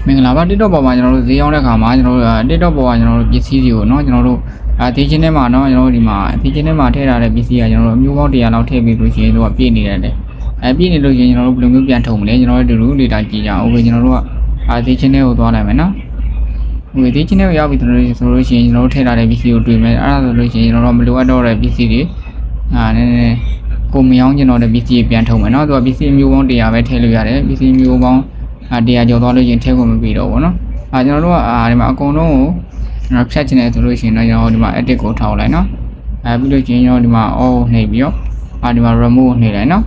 မင်္ဂလာပါ TikTok ပေါ်မှာကျွန်တော်တို့ဈေးရောက်တဲ့အခါမှာကျွန်တော်တို့ TikTok ပေါ်ကကျွန်တော်တို့ပစ္စည်းတွေကိုเนาะကျွန်တော်တို့ဒီချင်းထဲမှာเนาะကျွန်တော်တို့ဒီမှာဒီချင်းထဲမှာထည့်ထားတဲ့ပစ္စည်းကကျွန်တော်တို့အမျိုးပေါင်း100လောက်ထည့်ပြီးလို့ရှိရင်တို့ကပြည့်နေတယ်ပြည့်နေလို့ရှိရင်ကျွန်တော်တို့ဘယ်လိုမျိုးပြန်ထုံမလဲကျွန်တော်တို့ဒီလို data ကြည့်ကြအောင်โอเคကျွန်တော်တို့ကဒီချင်းထဲကိုသွားလိုက်မယ်เนาะโอเคဒီချင်းထဲကိုရောက်ပြီဆိုလို့ရှိရင်ကျွန်တော်တို့ထည့်ထားတဲ့ပစ္စည်းကိုတွေ့မယ်အဲ့ဒါဆိုလို့ရှိရင်ကျွန်တော်တို့မလိုအပ်တော့တဲ့ပစ္စည်းတွေနည်းနည်းကိုမယောင်းကျွန်တော်တို့ပစ္စည်းပြန်ထုံမယ်เนาะသူကပစ္စည်းမျိုးပေါင်း100ပဲထည့်လို့ရတယ်ပစ္စည်းမျိုးပေါင်း100ကျော်သွားလို့ရင်ထည့်ဖို့မပြီးတော့ဘူးเนาะကျွန်တော်တို့ကဒီမှာအကုန်လုံးကိုကျွန်တော်ဖြတ်ချင်တယ်ဆိုလို့ရှိရင်တော့ကျွန်တော်ဒီမှာ edit ကိုထောက်လိုက်เนาะပြီးလို့ချင်းကျွန်တော်ဒီမှာ all နှိပ်ပြီးတော့ဒီမှာ remove နှိပ်လိုက်เนาะ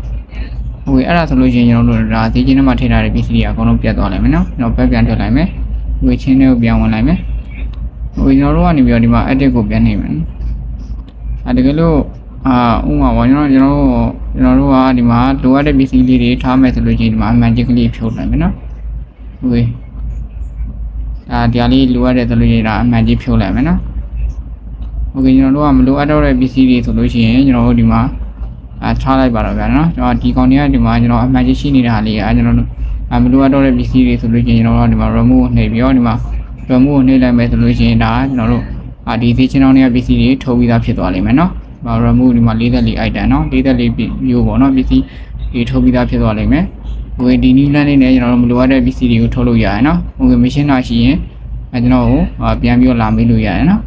ဟိုအဲ့ဒါဆိုလို့ရှိရင်ကျွန်တော်တို့ဒါဒီချင်းထဲမှာထည့်ထားတဲ့ပစ္စည်းတွေအကုန်လုံးပြတ်သွားလိုက်မယ်เนาะကျွန်တော်ပြန်ထွက်လိုက်မယ်ဝေချင်းတွေကိုပြန်ဝင်လိုက်မယ်ဟိုကျွန်တော်တို့ကနေပြီးတော့ဒီမှာ edit ကိုပြန်နှိပ်မယ်တကယ်လို့ဥပမာပေါ့ကျွန်တော်တို့ကဒီမှာလိုအပ်တဲ့ပစ္စည်းလေးတွေထားမယ်ဆိုလို့ရှိရင်ဒီမှာအမှန်ကြီးကလေးဖြုတ်လိုက်မယ်เนาะဟိုဒီလေးလိုအပ်တဲ့ဆိုလို့ရှိရင်ဒါအမှန်ကြီးဖြုတ်လိုက်မယ်နော်โอเคကျွန်တော်တို့ကမလိုအပ်တော့တဲ့ပစ္စည်းတွေဆိုလို့ရှိရင်ကျွန်တော်တို့ဒီမှာထားလိုက်ပါတော့ဗျာနော်ကျွန်တော်ဒီကောင်တွေကဒီမှာကျွန်တော်အမှန်ကြီးရှိနေတာလေးကျွန်တော်တို့မလိုအပ်တော့တဲ့ပစ္စည်းတွေဆိုလို့ရှိရင်ကျွန်တော်တို့ဒီမှာ remove နှိပ်ပြီးတော့ဒီမှာ remove နှိပ်လိုက်မယ်ဆိုလို့ရှိရင်ဒါကျွန်တော်တို့ဒီသေးချင်းအောင်တွေကပစ္စည်းတွေထုတ်ပြီးသားဖြစ်သွားလိမ့်မယ်နော်remove ဒီမှာ44 item နော်44မျိုးပေါ့နော်ပစ္စည်းတွေထုတ်ပြီးသားဖြစ်သွားလိမ့်မယ်โอเคဒီနီးလမ်းလေးနဲ့ကျွန်တော်တို့မလိုအပ်တဲ့ပစ္စည်းတွေကိုထုတ်လို့ရတယ်နော်โอเคမရှင်းတာရှိရင်ကျွန်တော်ကိုပြန်ပြီးတော့လာမေးလို့ရတယ်နော်